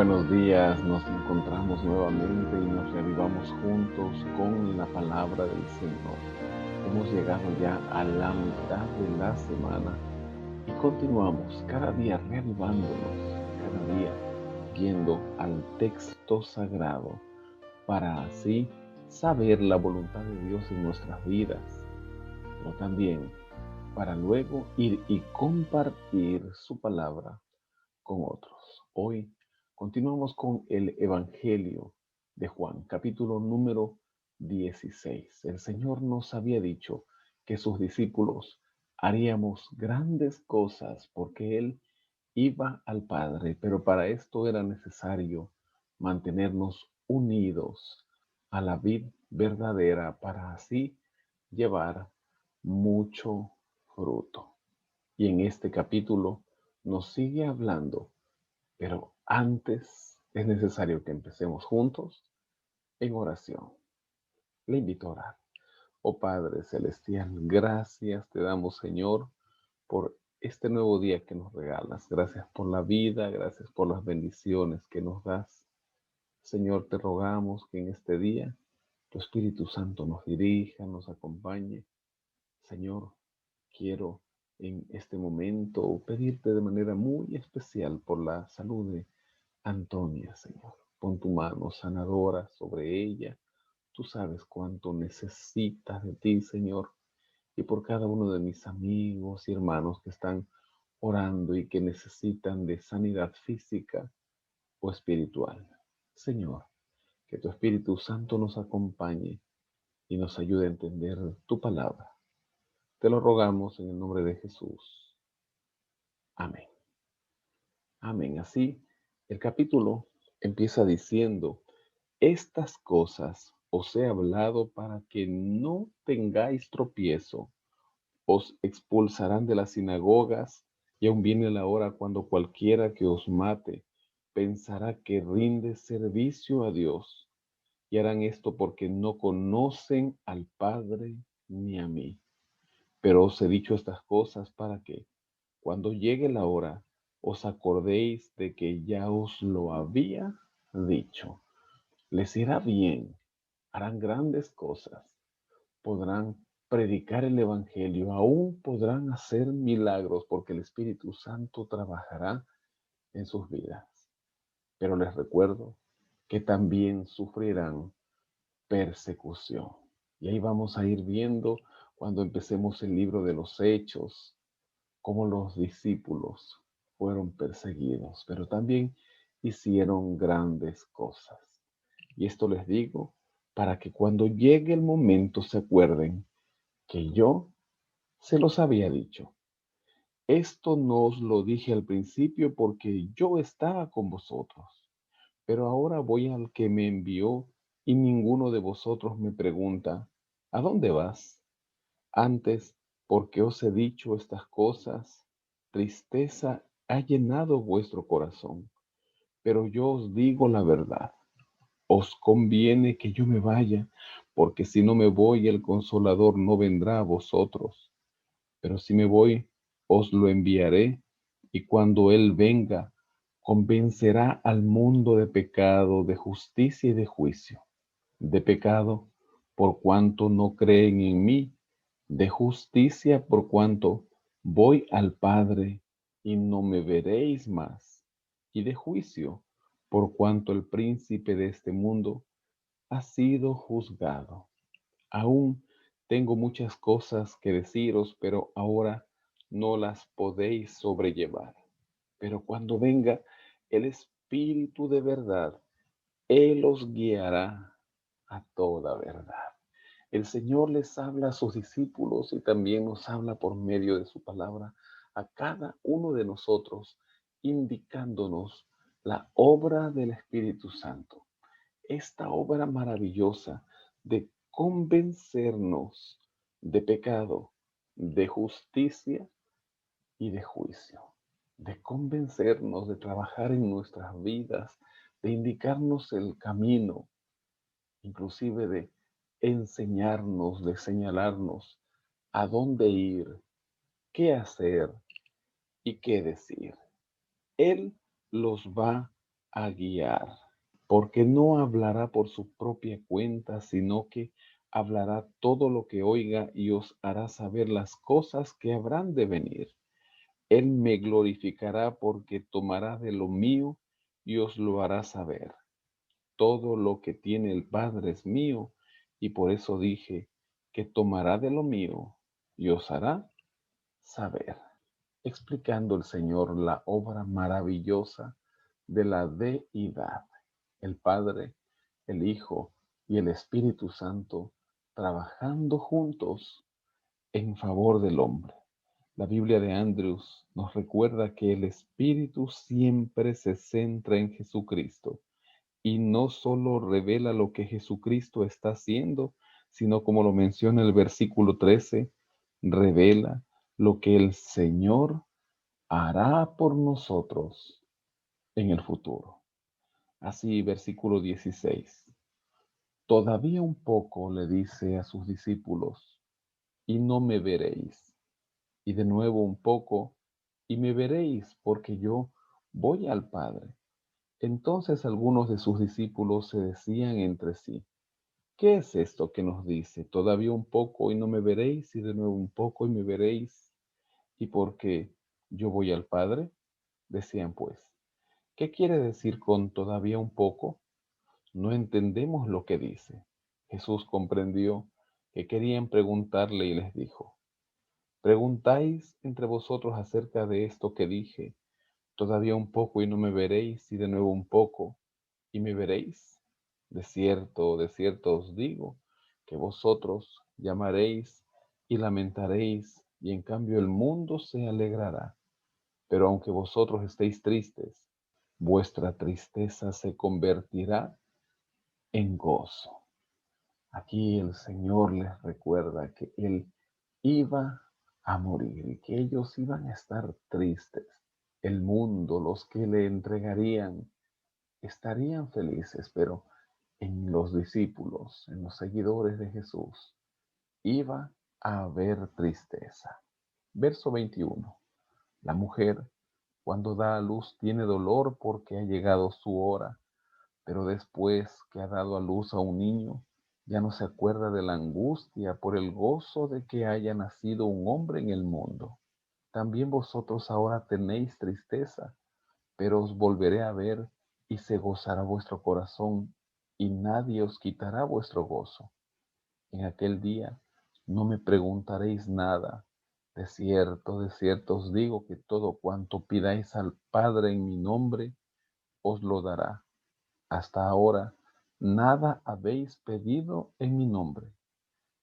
Buenos días, nos encontramos nuevamente y nos reavivamos juntos con la palabra del Señor. Hemos llegado ya a la mitad de la semana y continuamos cada día reavivándonos, cada día yendo al texto sagrado para así saber la voluntad de Dios en nuestras vidas, pero también para luego ir y compartir su palabra con otros. Hoy continuamos con el Evangelio de Juan, capítulo número 16. El Señor nos había dicho que sus discípulos haríamos grandes cosas porque Él iba al Padre, pero para esto era necesario mantenernos unidos a la vid verdadera para así llevar mucho fruto. Y en este capítulo nos sigue hablando, pero antes es necesario que empecemos juntos en oración. Le invito a orar. Oh Padre Celestial, gracias te damos, Señor, por este nuevo día que nos regalas. Gracias por la vida, gracias por las bendiciones que nos das. Señor, te rogamos que en este día tu Espíritu Santo nos dirija, nos acompañe. Señor, quiero en este momento pedirte de manera muy especial por la salud de Antonia, Señor. Pon tu mano sanadora sobre ella. Tú sabes cuánto necesitas de ti, Señor. Y por cada uno de mis amigos y hermanos que están orando y que necesitan de sanidad física o espiritual. Señor, que tu Espíritu Santo nos acompañe y nos ayude a entender tu palabra. Te lo rogamos en el nombre de Jesús. Amén. Amén. Así, el capítulo empieza diciendo: estas cosas os he hablado para que no tengáis tropiezo. Os expulsarán de las sinagogas, y aún viene la hora cuando cualquiera que os mate pensará que rinde servicio a Dios. Y harán esto porque no conocen al Padre ni a mí. Pero os he dicho estas cosas para que, cuando llegue la hora, os acordéis de que ya os lo había dicho. Les irá bien, harán grandes cosas, podrán predicar el Evangelio, aún podrán hacer milagros porque el Espíritu Santo trabajará en sus vidas. Pero les recuerdo que también sufrirán persecución. Y ahí vamos a ir viendo cuando empecemos el libro de los Hechos, cómo los discípulos fueron perseguidos, pero también hicieron grandes cosas. Y esto les digo para que cuando llegue el momento se acuerden que yo se los había dicho. Esto no os lo dije al principio porque yo estaba con vosotros, pero ahora voy al que me envió y ninguno de vosotros me pregunta, ¿a dónde vas? Antes, porque os he dicho estas cosas, tristeza ha llenado vuestro corazón. Pero yo os digo la verdad. Os conviene que yo me vaya, porque si no me voy, el Consolador no vendrá a vosotros. Pero si me voy, os lo enviaré, y cuando Él venga, convencerá al mundo de pecado, de justicia y de juicio. De pecado, por cuanto no creen en mí; de justicia, por cuanto voy al Padre y no me veréis más; y de juicio, por cuanto el príncipe de este mundo ha sido juzgado. Aún tengo muchas cosas que deciros, pero ahora no las podéis sobrellevar. Pero cuando venga el Espíritu de verdad, Él os guiará a toda verdad. El Señor les habla a sus discípulos y también nos habla por medio de su palabra a cada uno de nosotros, indicándonos la obra del Espíritu Santo. Esta obra maravillosa de convencernos de pecado, de justicia y de juicio, de convencernos, de trabajar en nuestras vidas, de indicarnos el camino, inclusive de enseñarnos, de señalarnos a dónde ir, qué hacer y qué decir. Él los va a guiar, porque no hablará por su propia cuenta, sino que hablará todo lo que oiga y os hará saber las cosas que habrán de venir. Él me glorificará porque tomará de lo mío y os lo hará saber. Todo lo que tiene el Padre es mío, y por eso dije que tomará de lo mío y os hará saber. Explicando el Señor la obra maravillosa de la deidad, el Padre, el Hijo y el Espíritu Santo trabajando juntos en favor del hombre. La Biblia de Andrews nos recuerda que el Espíritu siempre se centra en Jesucristo y no solo revela lo que Jesucristo está haciendo, sino como lo menciona el versículo 13, revela lo que el Señor hará por nosotros en el futuro. Así, versículo 16. Todavía un poco le dice a sus discípulos, y no me veréis. Y de nuevo un poco, y me veréis, porque yo voy al Padre. Entonces algunos de sus discípulos se decían entre sí, ¿qué es esto que nos dice? Todavía un poco y no me veréis, y de nuevo un poco y me veréis. ¿Y porque yo voy al Padre? Decían pues, ¿qué quiere decir con todavía un poco? No entendemos lo que dice. Jesús comprendió que querían preguntarle y les dijo, ¿preguntáis entre vosotros acerca de esto que dije? Todavía un poco y no me veréis, y de nuevo un poco y me veréis. De cierto os digo, que vosotros llamaréis y lamentaréis, y en cambio el mundo se alegrará. Pero aunque vosotros estéis tristes, vuestra tristeza se convertirá en gozo. Aquí el Señor les recuerda que Él iba a morir y que ellos iban a estar tristes. El mundo, los que le entregarían, estarían felices, pero en los discípulos, en los seguidores de Jesús, iba a haber tristeza. Verso 21. La mujer, cuando da a luz, tiene dolor porque ha llegado su hora, pero después que ha dado a luz a un niño, ya no se acuerda de la angustia por el gozo de que haya nacido un hombre en el mundo. También vosotros ahora tenéis tristeza, pero os volveré a ver y se gozará vuestro corazón y nadie os quitará vuestro gozo. En aquel día no me preguntaréis nada. De cierto os digo que todo cuanto pidáis al Padre en mi nombre, os lo dará. Hasta ahora nada habéis pedido en mi nombre.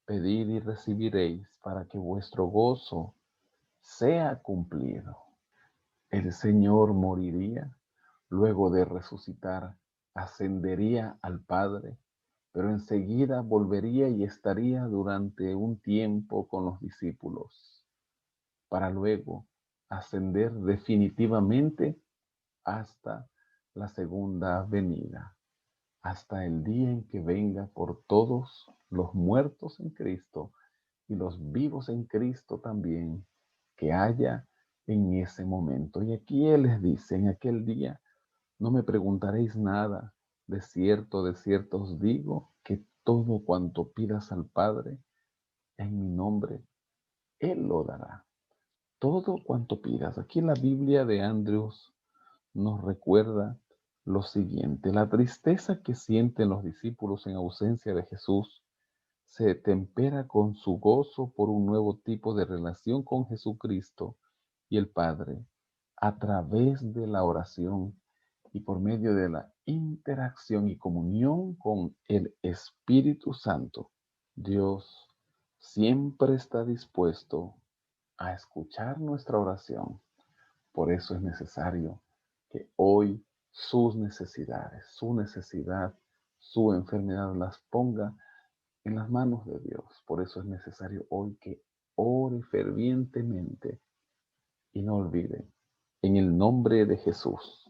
Pedid y recibiréis para que vuestro gozo sea cumplido. El Señor moriría, luego de resucitar, ascendería al Padre, pero enseguida volvería y estaría durante un tiempo con los discípulos, para luego ascender definitivamente hasta la segunda venida, hasta el día en que venga por todos los muertos en Cristo y los vivos en Cristo también, que haya en ese momento. Y aquí Él les dice, en aquel día no me preguntaréis nada, de cierto os digo que todo cuanto pidas al Padre en mi nombre, Él lo dará. Todo cuanto pidas. Aquí la Biblia de Andrews nos recuerda lo siguiente, la tristeza que sienten los discípulos en ausencia de Jesús se tempera con su gozo por un nuevo tipo de relación con Jesucristo y el Padre a través de la oración y por medio de la interacción y comunión con el Espíritu Santo. Dios siempre está dispuesto a escuchar nuestra oración. Por eso es necesario que hoy sus necesidades, su necesidad, su enfermedad las ponga en las manos de Dios. Por eso es necesario hoy que ore fervientemente y no olvide, en el nombre de Jesús.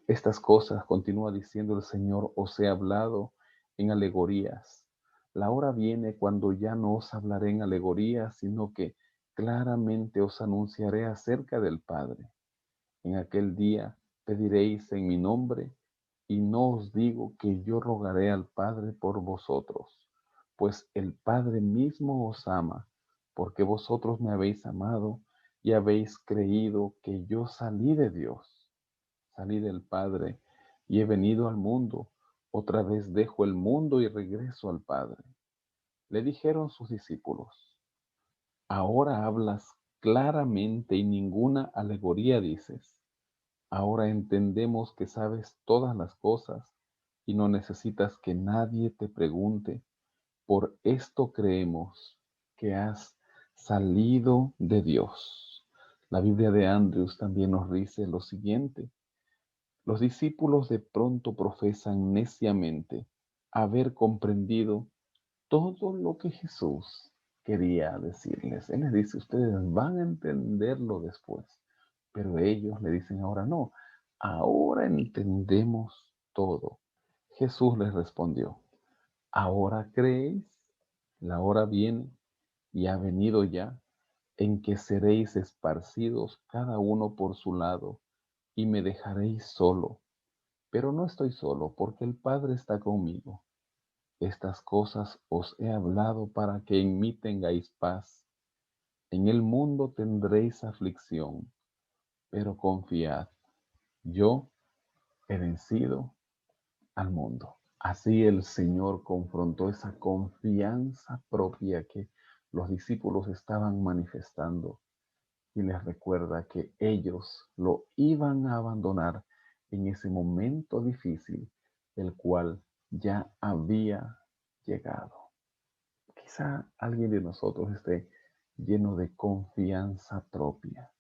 Estas cosas, continúa diciendo el Señor, os he hablado en alegorías. La hora viene cuando ya no os hablaré en alegorías, sino que claramente os anunciaré acerca del Padre. En aquel día pediréis en mi nombre y no os digo que yo rogaré al Padre por vosotros, pues el Padre mismo os ama, porque vosotros me habéis amado y habéis creído que yo salí de Dios, salí del Padre y he venido al mundo. Otra vez dejo el mundo y regreso al Padre. Le dijeron sus discípulos: ahora hablas claramente y ninguna alegoría dices. Ahora entendemos que sabes todas las cosas y no necesitas que nadie te pregunte. Por esto creemos que has salido de Dios. La Biblia de Andrews también nos dice lo siguiente: los discípulos de pronto profesan neciamente haber comprendido todo lo que Jesús quería decirles. Él les dice: ustedes van a entenderlo después. Pero ellos le dicen ahora: no, ahora entendemos todo. Jesús les respondió: ¿ahora creéis? La hora viene y ha venido ya en que seréis esparcidos cada uno por su lado y me dejaréis solo. Pero no estoy solo, porque el Padre está conmigo. Estas cosas os he hablado para que en mí tengáis paz. En el mundo tendréis aflicción, pero confiad, yo he vencido al mundo. Así el Señor confrontó esa confianza propia que los discípulos estaban manifestando y les recuerda que ellos lo iban a abandonar en ese momento difícil, el cual ya había llegado. Quizá alguien de nosotros esté lleno de confianza propia.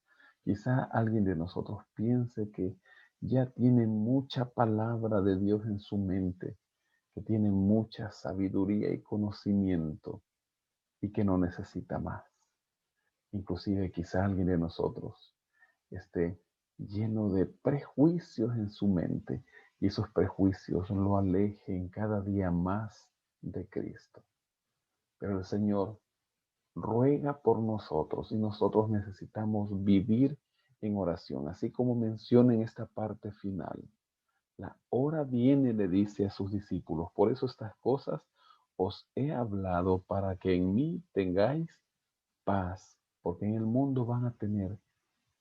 Quizá alguien de nosotros piense que ya tiene mucha palabra de Dios en su mente, que tiene mucha sabiduría y conocimiento y que no necesita más. Inclusive quizá alguien de nosotros esté lleno de prejuicios en su mente y esos prejuicios lo alejen cada día más de Cristo. Pero el Señor ruega por nosotros y nosotros necesitamos vivir en oración, así como menciona en esta parte final. La hora viene, le dice a sus discípulos, por eso estas cosas os he hablado para que en mí tengáis paz, porque en el mundo van a tener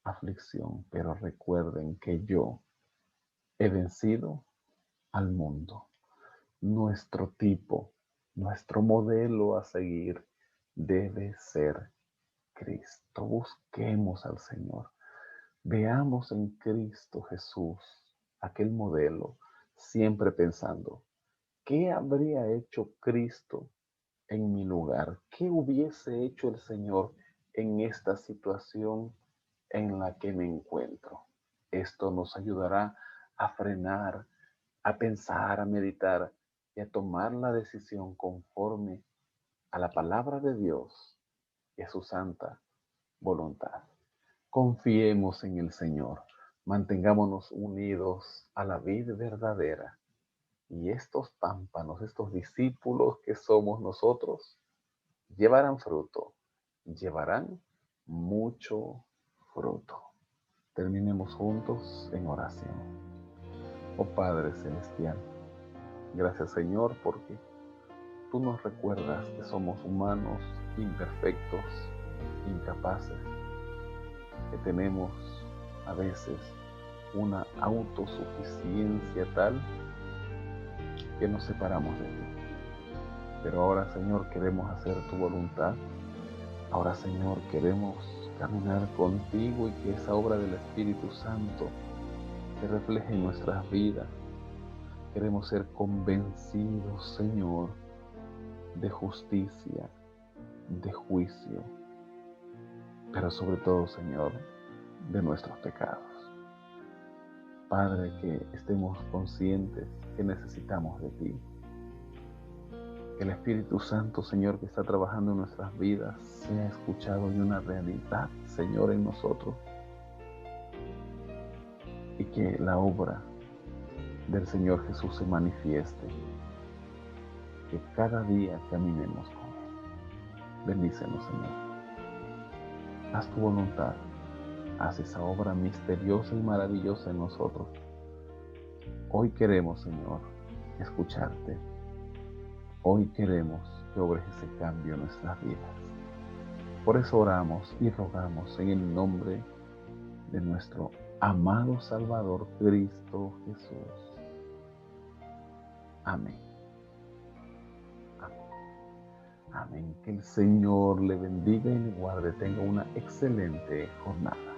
aflicción, pero recuerden que yo he vencido al mundo. Nuestro tipo, nuestro modelo a seguir debe ser Cristo. Busquemos al Señor. Veamos en Cristo Jesús aquel modelo, siempre pensando: ¿qué habría hecho Cristo en mi lugar? ¿Qué hubiese hecho el Señor en esta situación en la que me encuentro? Esto nos ayudará a frenar, a pensar, a meditar y a tomar la decisión conforme a la palabra de Dios y a su santa voluntad. Confiemos en el Señor, mantengámonos unidos a la vida verdadera y estos pámpanos, estos discípulos que somos nosotros, llevarán fruto, llevarán mucho fruto. Terminemos juntos en oración. Oh Padre Celestial, gracias Señor porque tú nos recuerdas que somos humanos, imperfectos, incapaces, que tenemos a veces una autosuficiencia tal que nos separamos de ti. Pero ahora, Señor, queremos hacer tu voluntad. Ahora, Señor, queremos caminar contigo y que esa obra del Espíritu Santo se refleje en nuestras vidas. Queremos ser convencidos, Señor, de justicia, de juicio, pero sobre todo, Señor, de nuestros pecados. Padre, que estemos conscientes que necesitamos de ti. Que el Espíritu Santo, Señor, que está trabajando en nuestras vidas, sea escuchado y una realidad, Señor, en nosotros. Y que la obra del Señor Jesús se manifieste. Que cada día caminemos con Él. Bendícenos, Señor. Haz tu voluntad. Haz esa obra misteriosa y maravillosa en nosotros. Hoy queremos, Señor, escucharte. Hoy queremos que obres ese cambio en nuestras vidas. Por eso oramos y rogamos en el nombre de nuestro amado Salvador Cristo Jesús. Amén. Amén. Amén. Que el Señor le bendiga y le guarde. Tenga una excelente jornada.